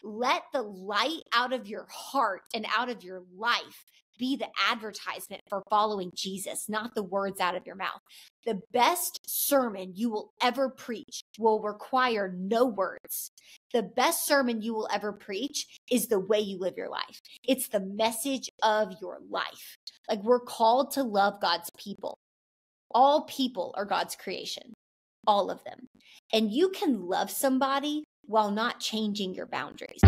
let the light out of your heart and out of your life be the advertisement for following Jesus, not the words out of your mouth. The best sermon you will ever preach will require no words. The best sermon you will ever preach is the way you live your life. It's the message of your life. Like, we're called to love God's people. All people are God's creation, all of them. And you can love somebody while not changing your boundaries.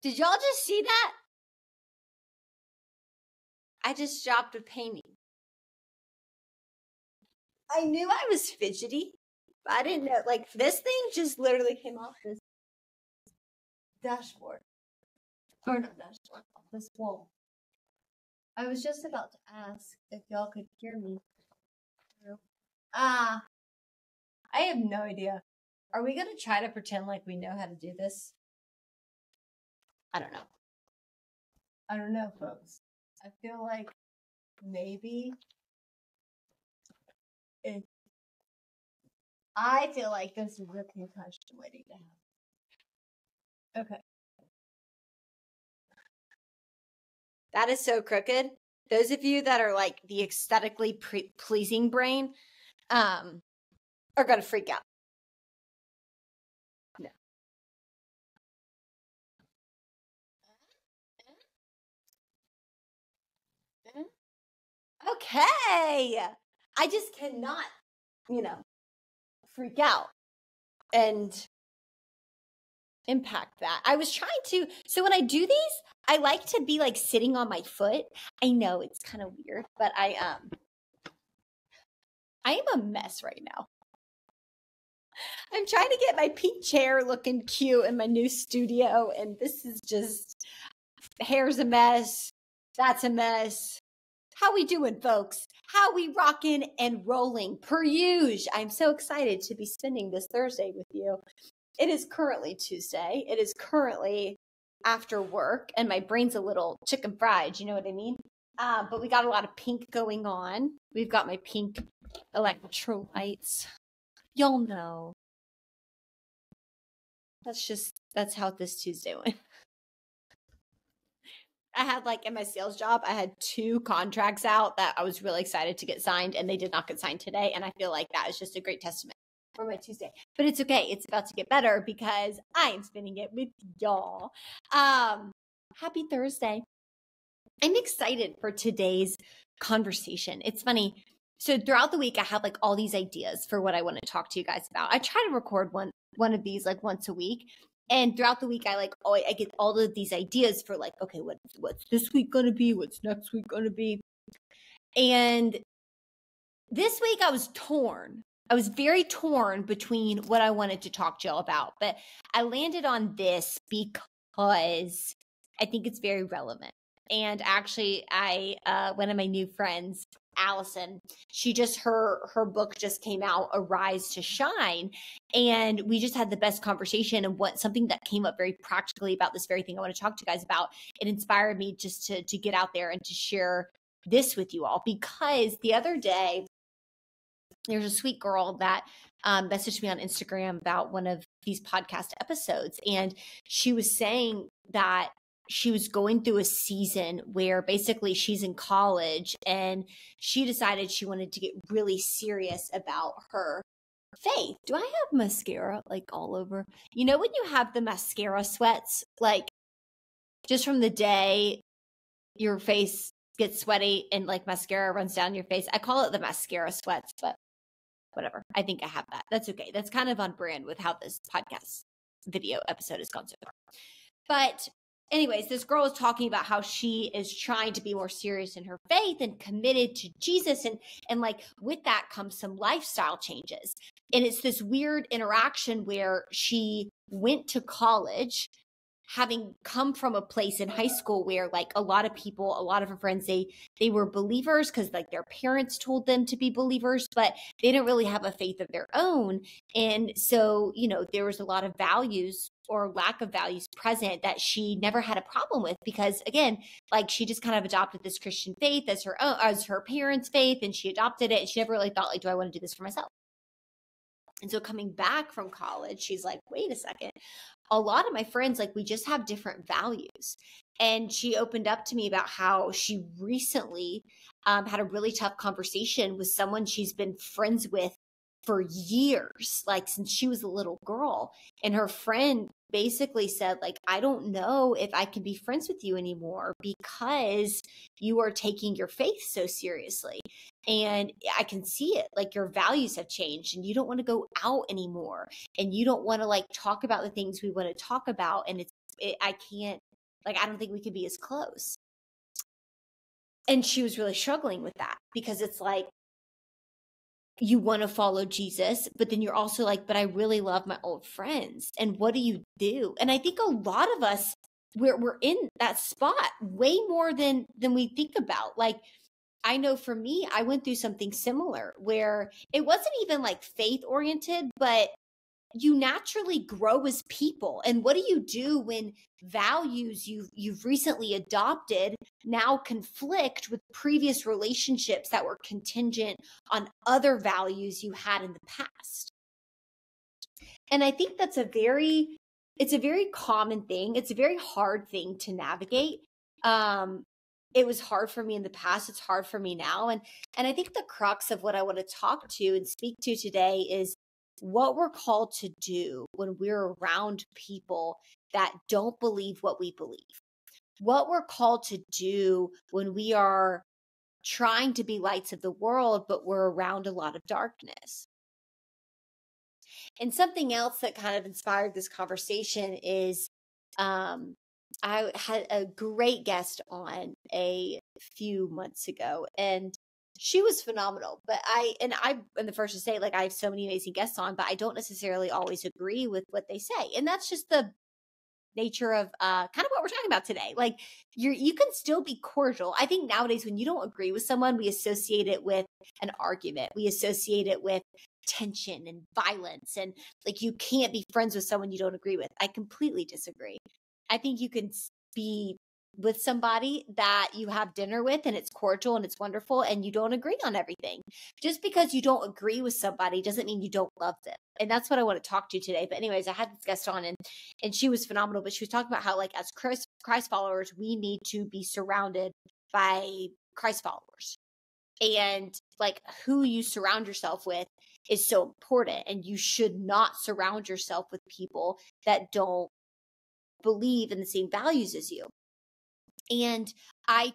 Did y'all just see that? I just dropped a painting. I knew I was fidgety, but I didn't know. Like, this thing just literally came off this dashboard. Or not dashboard, off this wall. I was just about to ask if y'all could hear me. I have no idea. Are we going to try to pretend like we know how to do this? I don't know. I don't know, folks. I feel like maybe I feel like this is a concussion waiting to happen. Okay. That is so crooked. Those of you that are like the aesthetically pleasing brain are going to freak out. No. Okay. I just cannot, freak out and impact that. I was trying to, so when I do these, I like to be like sitting on my foot. I know it's kind of weird, but I am a mess right now. I'm trying to get my pink chair looking cute in my new studio, and this is just, hair's a mess. That's a mess. How we doing, folks? How we rocking and rolling per usual. I'm so excited to be spending this Thursday with you. It is currently Tuesday. It is currently after work, and my brain's a little chicken fried. You know what I mean? But we got a lot of pink going on. We've got my pink electrolytes. Y'all know. That's how this Tuesday went. I had, like, in my sales job, I had 2 contracts out that I was really excited to get signed, and they did not get signed today. And I feel like that is just a great testament for my Tuesday. But it's okay. It's about to get better because I am spending it with y'all. Happy Thursday. I'm excited for today's conversation. It's funny. So throughout the week, I have like all these ideas for what I want to talk to you guys about. I try to record one of these like once a week. And throughout the week, I get all of these ideas for like, okay, what's this week going to be? What's next week going to be? And this week I was torn. I was very torn between what I wanted to talk to y'all about, but I landed on this because I think it's very relevant. And actually, one of my new friends, Allison, her book just came out, Arise to Shine. And we just had the best conversation, and something that came up very practically about this very thing I want to talk to you guys about. It inspired me just to get out there and to share this with you all, because the other day, there's a sweet girl that messaged me on Instagram about one of these podcast episodes. And she was saying that she was going through a season where basically she's in college, and she decided she wanted to get really serious about her faith. Do I have mascara like all over? You know when you have the mascara sweats, like just from the day your face gets sweaty and like mascara runs down your face? I call it the mascara sweats, but whatever. I think I have that. That's okay. That's kind of on brand with how this podcast video episode has gone so far. But anyways, this girl is talking about how she is trying to be more serious in her faith and committed to Jesus. And like with that comes some lifestyle changes. And it's this weird interaction where she went to college having come from a place in high school where like a lot of people, a lot of her friends, they were believers because like their parents told them to be believers, but they didn't really have a faith of their own. And so, there was a lot of values or lack of values present that she never had a problem with, because again, like she just kind of adopted this Christian faith as her own, as her parents' faith, and she adopted it, and she never really thought like, do I want to do this for myself? And so coming back from college, she's like, wait a second, a lot of my friends, like, we just have different values. And she opened up to me about how she recently had a really tough conversation with someone she's been friends with for years, like since she was a little girl. And her friend basically said, like, I don't know if I can be friends with you anymore because you are taking your faith so seriously. And I can see it, like your values have changed and you don't want to go out anymore. And you don't want to like talk about the things we want to talk about. And I can't, like, I don't think we could be as close. And she was really struggling with that because it's like, you want to follow Jesus, but then you're also like, but I really love my old friends. And what do you do? And I think a lot of us, we're in that spot way more than we think about. Like, I know for me, I went through something similar where it wasn't even like faith oriented, but you naturally grow as people. And what do you do when values you've recently adopted now conflict with previous relationships that were contingent on other values you had in the past? And I think that's it's a very common thing. It's a very hard thing to navigate. It was hard for me in the past. It's hard for me now. And I think the crux of what I want to talk to and speak to today is what we're called to do when we're around people that don't believe what we believe. What we're called to do when we are trying to be lights of the world, but we're around a lot of darkness. And something else that kind of inspired this conversation is I had a great guest on a few months ago, and she was phenomenal. But I'm the first to say, like, I have so many amazing guests on, but I don't necessarily always agree with what they say. And that's just the nature of kind of what we're talking about today. Like, you can still be cordial. I think nowadays when you don't agree with someone, we associate it with an argument. We associate it with tension and violence, and like you can't be friends with someone you don't agree with. I completely disagree. I think you can be with somebody that you have dinner with and it's cordial and it's wonderful and you don't agree on everything. Just because you don't agree with somebody doesn't mean you don't love them. And that's what I want to talk to today. But anyways, I had this guest on and she was phenomenal, but she was talking about how, like, as Christ followers, we need to be surrounded by Christ followers. And like who you surround yourself with is so important. And you should not surround yourself with people that don't believe in the same values as you. And I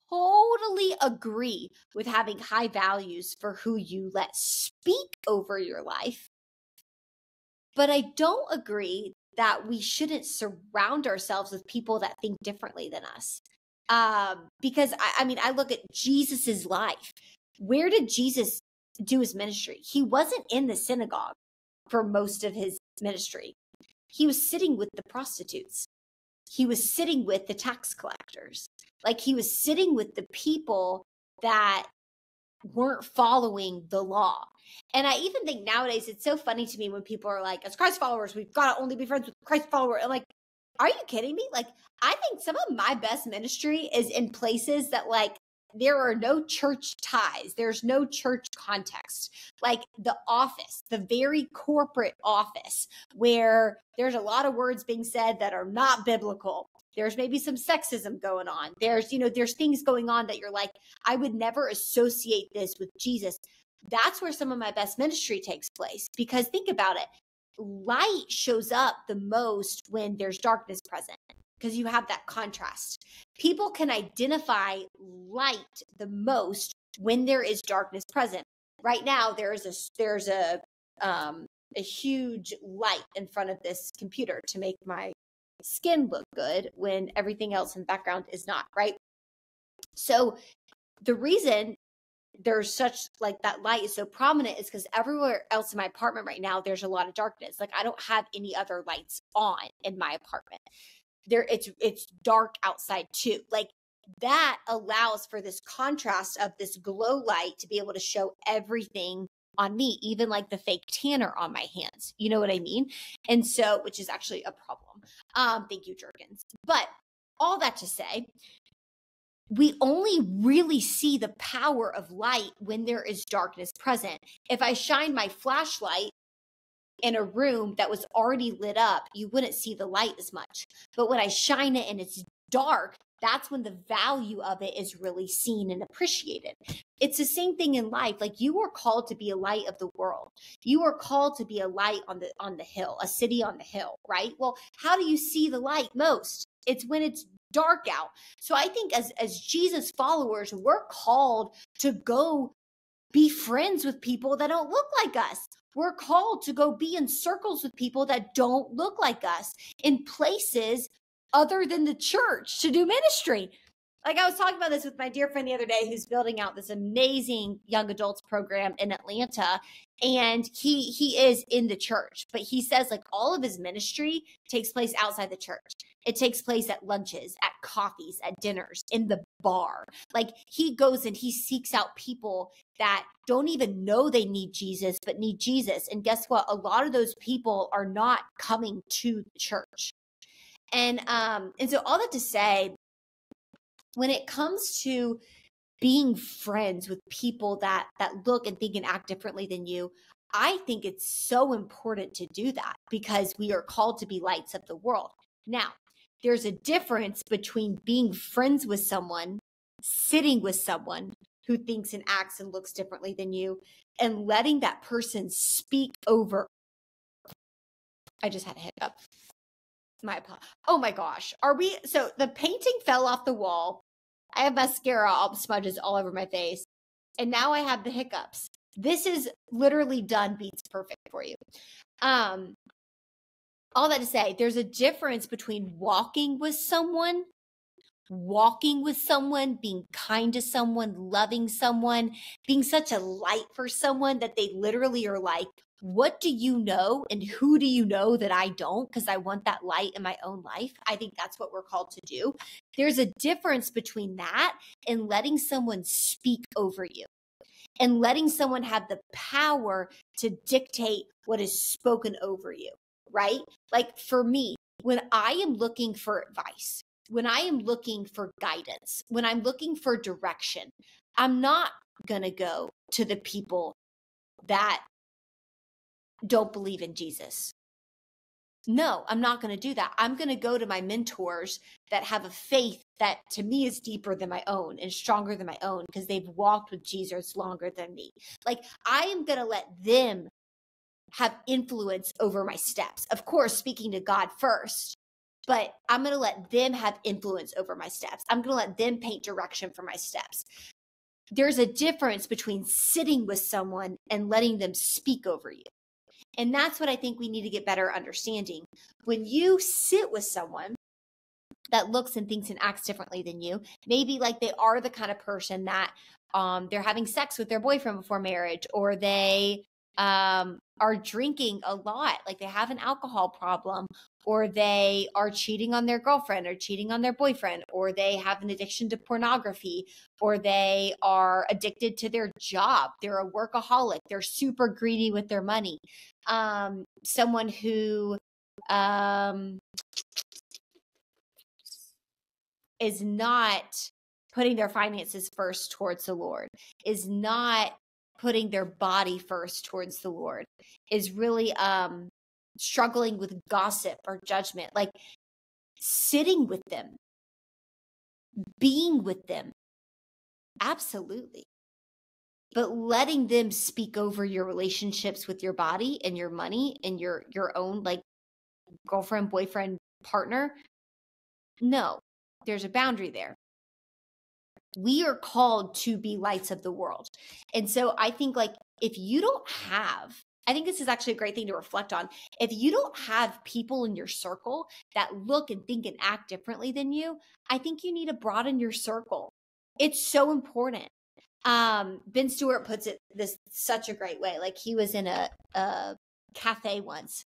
totally agree with having high values for who you let speak over your life. But I don't agree that we shouldn't surround ourselves with people that think differently than us. Because I look at Jesus's life. Where did Jesus do his ministry? He wasn't in the synagogue for most of his ministry. He was sitting with the prostitutes. He was sitting with the tax collectors. Like, he was sitting with the people that weren't following the law. And I even think nowadays it's so funny to me when people are like, as Christ followers, we've got to only be friends with Christ followers. I'm like, are you kidding me? Like, I think some of my best ministry is in places that, like, there are no church ties. There's no church context. Like the office, the very corporate office, where there's a lot of words being said that are not biblical. There's maybe some sexism going on. There's things going on that you're like, I would never associate this with Jesus. That's where some of my best ministry takes place. Because think about it. Light shows up the most when there's darkness present, because you have that contrast. People can identify light the most when there is darkness present. Right now, there's a huge light in front of this computer to make my skin look good when everything else in the background is not, right? So the reason there's such, like, that light is so prominent is because everywhere else in my apartment right now, there's a lot of darkness. Like, I don't have any other lights on in my apartment. it's dark outside too. Like that allows for this contrast of this glow light to be able to show everything on me, even like the fake tanner on my hands. You know what I mean? And so, which is actually a problem. Thank you, Jergens. But all that to say, we only really see the power of light when there is darkness present. If I shine my flashlight in a room that was already lit up, you wouldn't see the light as much. But when I shine it and it's dark, that's when the value of it is really seen and appreciated. It's the same thing in life. Like you are called to be a light of the world. You are called to be a light on the hill, a city on the hill, right? Well, how do you see the light most? It's when it's dark out. So I think as Jesus followers, we're called to go be friends with people that don't look like us. We're called to go be in circles with people that don't look like us, in places other than the church, to do ministry. Like I was talking about this with my dear friend the other day, who's building out this amazing young adults program in Atlanta. And he is in the church, but he says like all of his ministry takes place outside the church. It takes place at lunches, at coffees, at dinners, in the bar. Like he goes and he seeks out people that don't even know they need Jesus, but need Jesus. And guess what? A lot of those people are not coming to the church. And so all that to say, when it comes to being friends with people that look and think and act differently than you, I think it's so important to do that because we are called to be lights of the world. Now, there's a difference between being friends with someone, sitting with someone who thinks and acts and looks differently than you, and letting that person speak over. I just had a hiccup. Oh my gosh. So the painting fell off the wall. I have mascara smudges all over my face. And now I have the hiccups. This is literally done beats perfect for you. All that to say, there's a difference between walking with someone, being kind to someone, loving someone, being such a light for someone that they literally are like, what do you know and who do you know that I don't? Because I want that light in my own life. I think that's what we're called to do. There's a difference between that and letting someone speak over you and letting someone have the power to dictate what is spoken over you, right? Like for me, when I am looking for advice, when I am looking for guidance, when I'm looking for direction, I'm not going to go to the people that don't believe in Jesus. No, I'm not going to do that. I'm going to go to my mentors that have a faith that to me is deeper than my own and stronger than my own because they've walked with Jesus longer than me. Like I am going to let them have influence over my steps. Of course, speaking to God first, but I'm going to let them have influence over my steps. I'm going to let them paint direction for my steps. There's a difference between sitting with someone and letting them speak over you. And that's what I think we need to get better understanding. When you sit with someone that looks and thinks and acts differently than you, maybe like they are the kind of person that they're having sex with their boyfriend before marriage, or they are drinking a lot, like they have an alcohol problem, or they are cheating on their girlfriend or cheating on their boyfriend, or they have an addiction to pornography, or they are addicted to their job. They're a workaholic. They're super greedy with their money. Someone who is not putting their finances first towards the Lord, is not putting their body first towards the Lord, is really struggling with gossip or judgment. Like sitting with them, being with them, absolutely. But letting them speak over your relationships with your body and your money and your own like girlfriend, boyfriend, partner, no, there's a boundary there. We are called to be lights of the world. And so I think like if you don't have, I think this is actually a great thing to reflect on. If you don't have people in your circle that look and think and act differently than you, I think you need to broaden your circle. It's so important. Ben Stewart puts it this such a great way. Like he was in a cafe once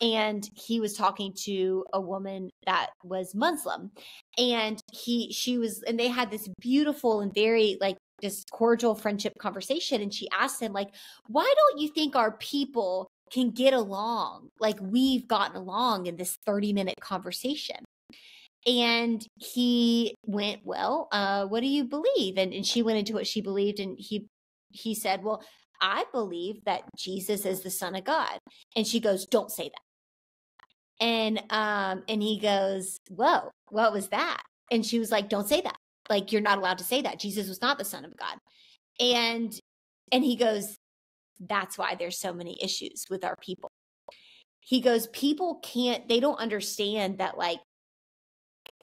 and he was talking to a woman that was Muslim, and they had this beautiful and very like just cordial friendship conversation. And she asked him, like, why don't you think our people can get along like we've gotten along in this 30-minute conversation? And he went, well, what do you believe? And she went into what she believed, and he said, well, I believe that Jesus is the Son of God. And she goes, don't say that. And he goes, whoa, what was that? And she was like, don't say that. Like, you're not allowed to say that. Jesus was not the Son of God. And he goes, that's why there's so many issues with our people. He goes, people they don't understand that, like,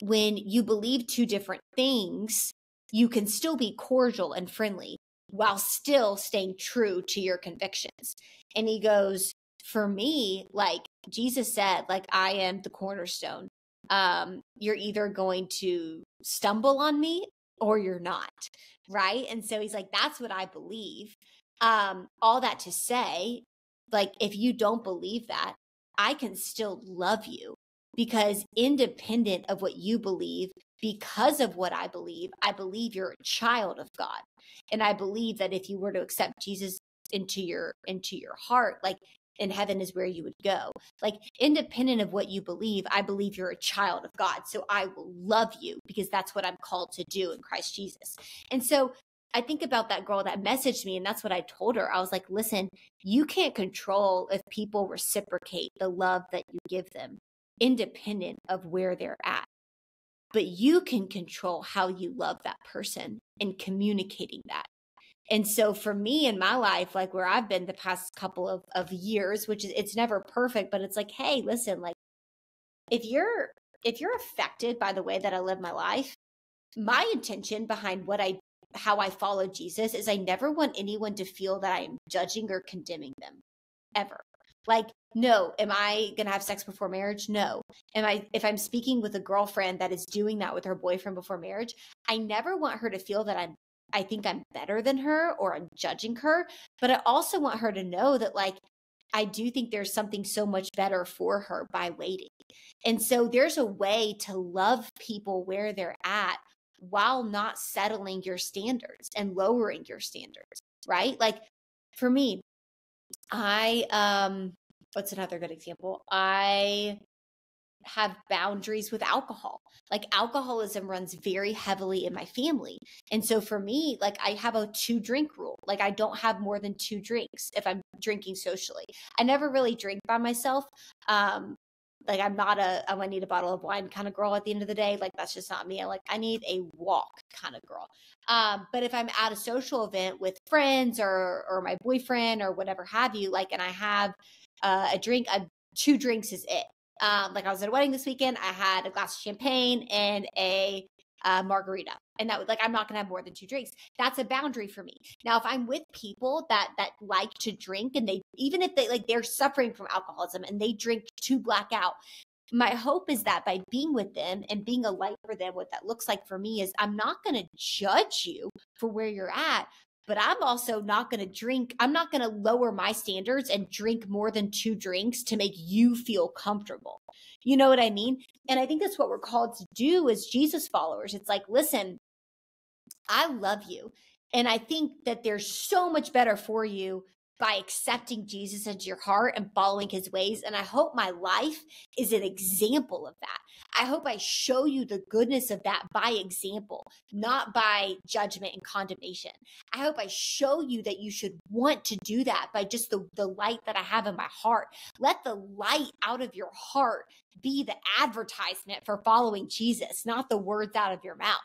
when you believe two different things, you can still be cordial and friendly while still staying true to your convictions. And he goes, for me, like Jesus said, like, I am the cornerstone. You're either going to stumble on me or you're not. Right. And so he's like, that's what I believe. All that to say, like, if you don't believe that, I can still love you, because independent of what you believe, because of what I believe you're a child of God. And I believe that if you were to accept Jesus into your heart, like, in heaven is where you would go. Like, independent of what you believe, I believe you're a child of God. So I will love you because that's what I'm called to do in Christ Jesus. And so I think about that girl that messaged me, and that's what I told her. I was like, listen, you can't control if people reciprocate the love that you give them, independent of where they're at. But you can control how you love that person and communicating that. And so for me in my life, like where I've been the past couple of years, which is, it's never perfect, but it's like, hey, listen, like, if you're affected by the way that I live my life, my intention behind how I follow Jesus is I never want anyone to feel that I am judging or condemning them, ever. Like, no, am I going to have sex before marriage? No. If I'm speaking with a girlfriend that is doing that with her boyfriend before marriage, I never want her to feel that I think I'm better than her or I'm judging her. But I also want her to know that, like, I do think there's something so much better for her by waiting. And so there's a way to love people where they're at while not settling your standards and lowering your standards, right? Like, for me, what's another good example? I have boundaries with alcohol. Like, alcoholism runs very heavily in my family. And so for me, like, I have a 2-drink rule. Like, I don't have more than 2 drinks if I'm drinking socially. I never really drink by myself. Like, I'm not I need a bottle of wine kind of girl at the end of the day. Like, that's just not me. I need a walk kind of girl. But if I'm at a social event with friends or my boyfriend or whatever have you, like, and I have a drink, 2 drinks is it. Like, I was at a wedding this weekend. I had a glass of champagne and a margarita, and that was like, I'm not gonna have more than 2 drinks. That's a boundary for me. Now, if I'm with people that like to drink, and even if they're suffering from alcoholism and they drink to black out, my hope is that by being with them and being a light for them, what that looks like for me is I'm not going to judge you for where you're at, but I'm also not going to drink. I'm not going to lower my standards and drink more than 2 drinks to make you feel comfortable. You know what I mean? And I think that's what we're called to do as Jesus followers. It's like, listen, I love you. And I think that there's so much better for you by accepting Jesus into your heart and following his ways. And I hope my life is an example of that. I hope I show you the goodness of that by example, not by judgment and condemnation. I hope I show you that you should want to do that by just the light that I have in my heart. Let the light out of your heart be the advertisement for following Jesus, not the words out of your mouth.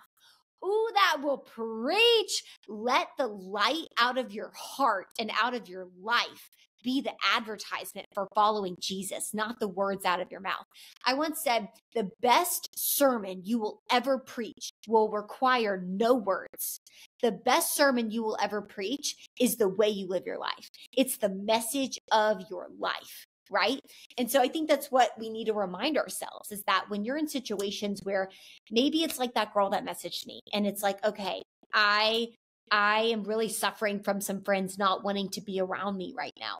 Ooh, that will preach. Let the light out of your heart and out of your life be the advertisement for following Jesus, not the words out of your mouth. I once said, the best sermon you will ever preach will require no words. The best sermon you will ever preach is the way you live your life. It's the message of your life. Right? And so I think that's what we need to remind ourselves, is that when you're in situations where maybe it's like that girl that messaged me, and it's like, okay, I am really suffering from some friends not wanting to be around me right now.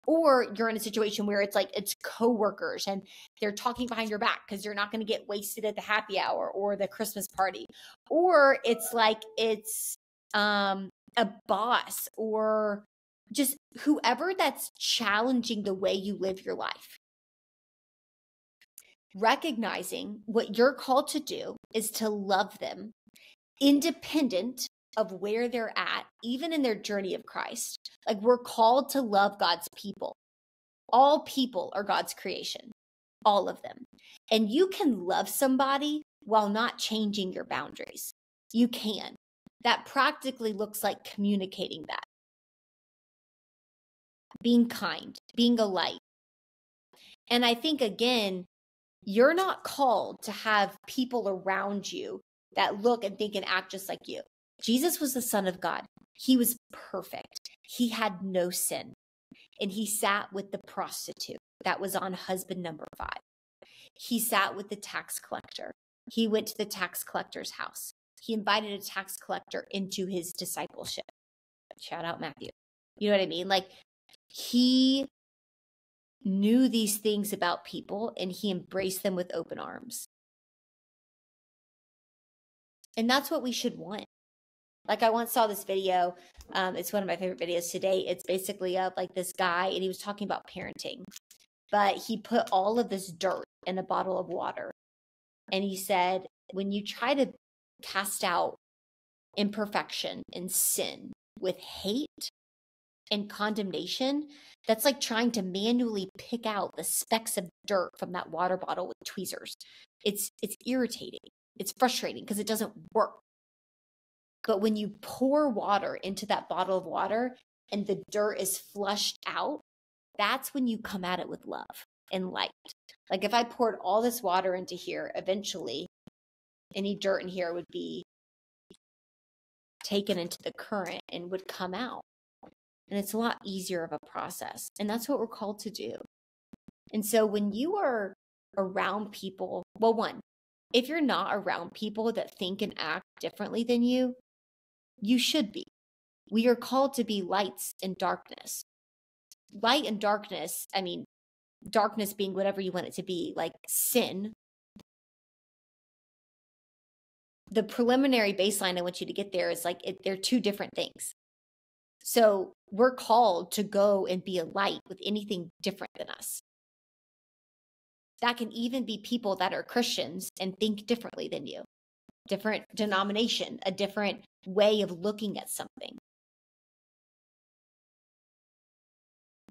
Or you're in a situation where it's like it's coworkers and they're talking behind your back because you're not going to get wasted at the happy hour or the Christmas party. Or it's like it's a boss or just whoever that's challenging the way you live your life. Recognizing what you're called to do is to love them independent of where they're at, even in their journey of Christ. Like we're called to love God's people. All people are God's creation, all of them. And you can love somebody while not changing your boundaries. You can. That practically looks like communicating that. Being kind, being a light. And I think, again, you're not called to have people around you that look and think and act just like you. Jesus was the Son of God. He was perfect. He had no sin. And he sat with the prostitute that was on husband number 5. He sat with the tax collector. He went to the tax collector's house. He invited a tax collector into his discipleship. Shout out Matthew. You know what I mean? Like he knew these things about people and he embraced them with open arms. And that's what we should want. Like I once saw this video. It's one of my favorite videos today. It's basically of like this guy and he was talking about parenting, but he put all of this dirt in a bottle of water. And he said, when you try to cast out imperfection and sin with hate and condemnation, that's like trying to manually pick out the specks of dirt from that water bottle with tweezers. It's irritating. It's frustrating because it doesn't work. But when you pour water into that bottle of water and the dirt is flushed out, that's when you come at it with love and light. Like if I poured all this water into here, eventually any dirt in here would be taken into the current and would come out. And it's a lot easier of a process. And that's what we're called to do. And so when you are around people, well, one, if you're not around people that think and act differently than you, you should be. We are called to be lights in darkness. Light and darkness, I mean, darkness being whatever you want it to be, like sin. The preliminary baseline I want you to get there is like, they're two different things. So we're called to go and be a light with anything different than us. That can even be people that are Christians and think differently than you. Different denomination, a different way of looking at something.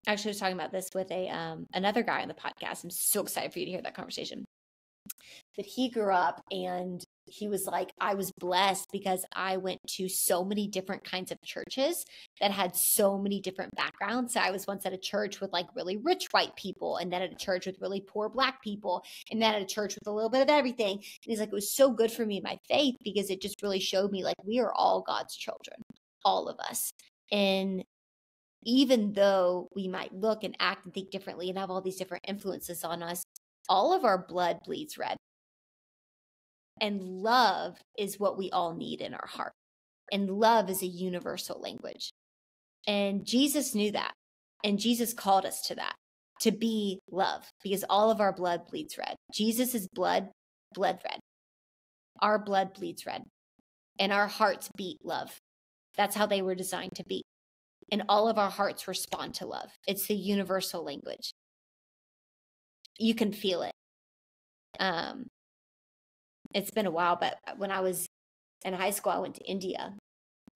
Actually, I was talking about this with another guy on the podcast. I'm so excited for you to hear that conversation. That he grew up and he was like, I was blessed because I went to so many different kinds of churches that had so many different backgrounds. So I was once at a church with like really rich white people, and then at a church with really poor Black people, and then at a church with a little bit of everything. And he's like, it was so good for me in my faith because it just really showed me like we are all God's children, all of us. And even though we might look and act and think differently and have all these different influences on us, all of our blood bleeds red. And love is what we all need in our heart. And love is a universal language. And Jesus knew that. And Jesus called us to that, to be love, because all of our blood bleeds red. Jesus's blood bled red. Our blood bleeds red. And our hearts beat love. That's how they were designed to be. And all of our hearts respond to love. It's the universal language. You can feel it. It's been a while, but when I was in high school, I went to India.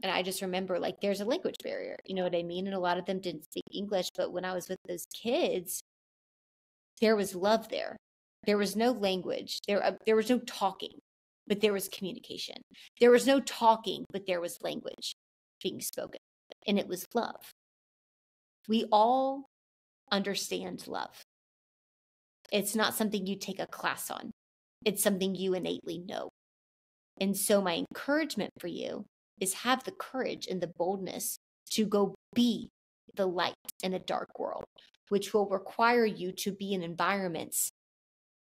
And I just remember like there's a language barrier, you know what I mean? And a lot of them didn't speak English. But when I was with those kids, there was love there. There was no language. There was no talking, but there was communication. There was no talking, but there was language being spoken. And it was love. We all understand love. It's not something you take a class on. It's something you innately know. And so my encouragement for you is have the courage and the boldness to go be the light in a dark world, which will require you to be in environments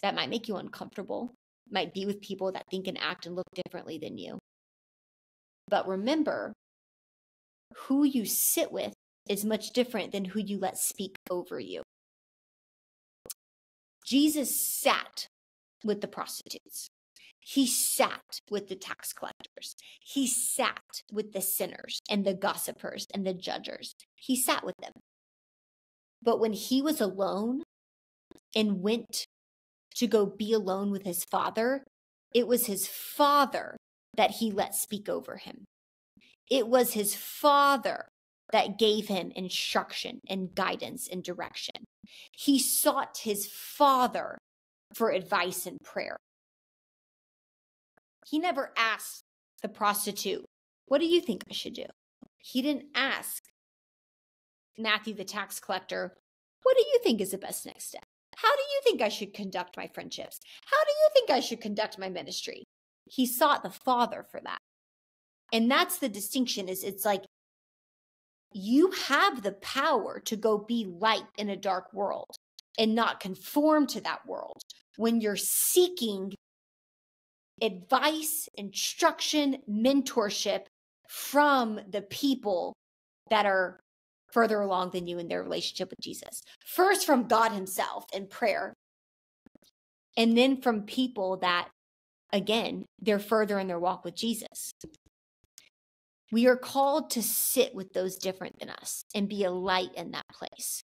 that might make you uncomfortable, might be with people that think and act and look differently than you. But remember, who you sit with is much different than who you let speak over you. Jesus sat with the prostitutes. He sat with the tax collectors. He sat with the sinners and the gossipers and the judgers. He sat with them. But when he was alone and went to go be alone with his Father, it was his Father that he let speak over him. It was his Father that gave him instruction and guidance and direction. He sought his Father for advice and prayer. He never asked the prostitute, what do you think I should do? He didn't ask Matthew, the tax collector, what do you think is the best next step? How do you think I should conduct my friendships? How do you think I should conduct my ministry? He sought the Father for that. And that's the distinction, is it's like you have the power to go be light in a dark world and not conform to that world when you're seeking advice, instruction, mentorship from the people that are further along than you in their relationship with Jesus. First from God himself in prayer, and then from people that, again, they're further in their walk with Jesus. We are called to sit with those different than us and be a light in that place.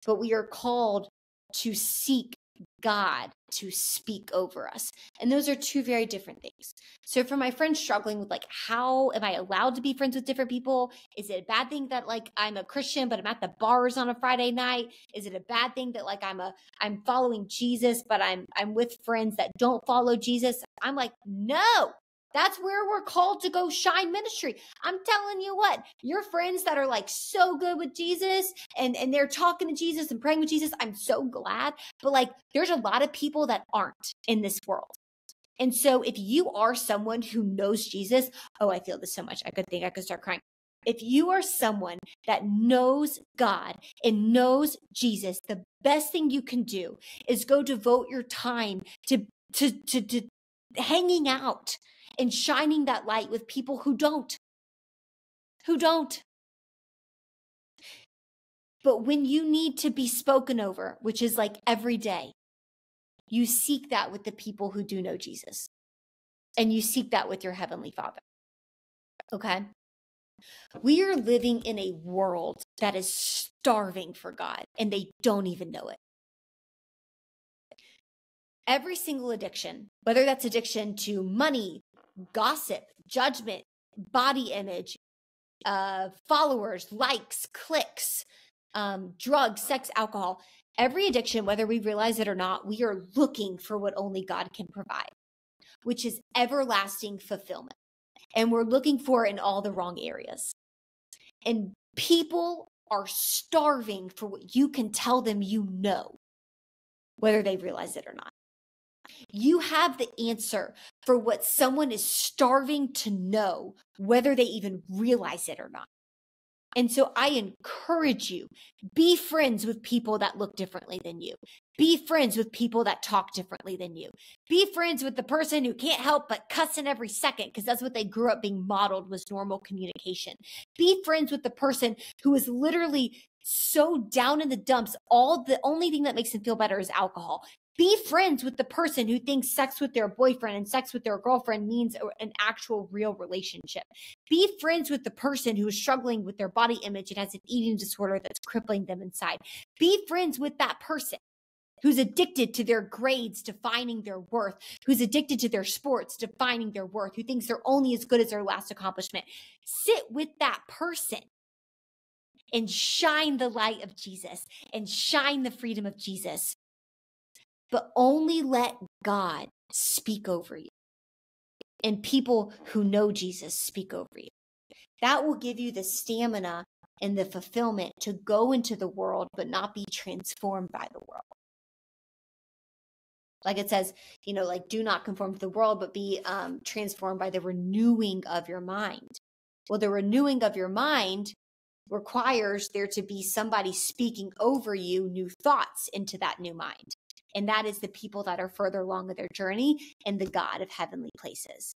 But we are called to seek God to speak over us. And those are two very different things. So for my friends struggling with like, how am I allowed to be friends with different people? Is it a bad thing that like I'm a Christian, but I'm at the bars on a Friday night? Is it a bad thing that like I'm following Jesus, but I'm with friends that don't follow Jesus? I'm like, no. That's where we're called to go shine ministry. I'm telling you what, your friends that are like so good with Jesus and they're talking to Jesus and praying with Jesus, I'm so glad. But like, there's a lot of people that aren't in this world. And so if you are someone who knows Jesus, oh, I feel this so much. I could start crying. If you are someone that knows God and knows Jesus, the best thing you can do is go devote your time to hanging out and shining that light with people who don't. But when you need to be spoken over, which is like every day, you seek that with the people who do know Jesus. And you seek that with your Heavenly Father. Okay? We are living in a world that is starving for God, and they don't even know it. Every single addiction, whether that's addiction to money, gossip, judgment, body image, followers, likes, clicks, drugs, sex, alcohol, every addiction, whether we realize it or not, we are looking for what only God can provide, which is everlasting fulfillment. And we're looking for it in all the wrong areas. And people are starving for what you can tell them you know, whether they realize it or not. You have the answer for what someone is starving to know, whether they even realize it or not. And so I encourage you, be friends with people that look differently than you. Be friends with people that talk differently than you. Be friends with the person who can't help but cuss in every second because that's what they grew up being modeled was normal communication. Be friends with the person who is literally so down in the dumps. The only thing that makes them feel better is alcohol. Be friends with the person who thinks sex with their boyfriend and sex with their girlfriend means an actual real relationship. Be friends with the person who is struggling with their body image and has an eating disorder that's crippling them inside. Be friends with that person who's addicted to their grades, defining their worth, who's addicted to their sports, defining their worth, who thinks they're only as good as their last accomplishment. Sit with that person and shine the light of Jesus and shine the freedom of Jesus. But only let God speak over you and people who know Jesus speak over you. That will give you the stamina and the fulfillment to go into the world, but not be transformed by the world. Like it says, like do not conform to the world, but be transformed by the renewing of your mind. Well, the renewing of your mind requires there to be somebody speaking over you new thoughts into that new mind. And that is the people that are further along in their journey and the God of heavenly places.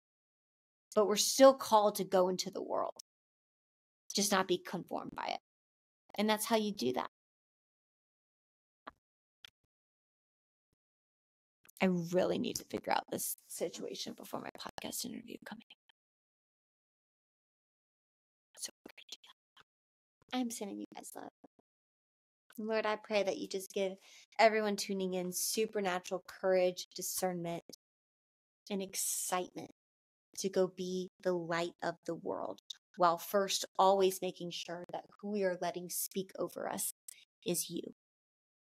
But we're still called to go into the world, just not be conformed by it. And that's how you do that. I really need to figure out this situation before my podcast interview coming. So we're going to do that. I'm sending you guys love. Lord, I pray that you just give everyone tuning in supernatural courage, discernment, and excitement to go be the light of the world, while first always making sure that who we are letting speak over us is you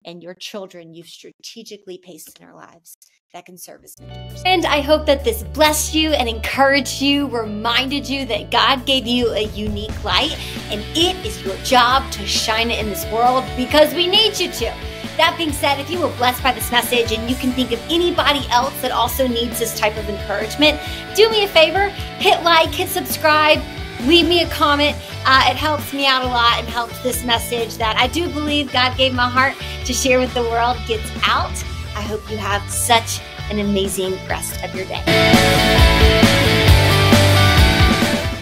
and your children you've strategically placed in our lives that can serve as mentors. And I hope that this blessed you and encouraged you, reminded you that God gave you a unique light, and it is your job to shine it in this world because we need you to. That being said, if you were blessed by this message and you can think of anybody else that also needs this type of encouragement, do me a favor, hit like, hit subscribe, leave me a comment. It helps me out a lot and helps this message that I do believe God gave my heart to share with the world gets out. I hope you have such an amazing rest of your day.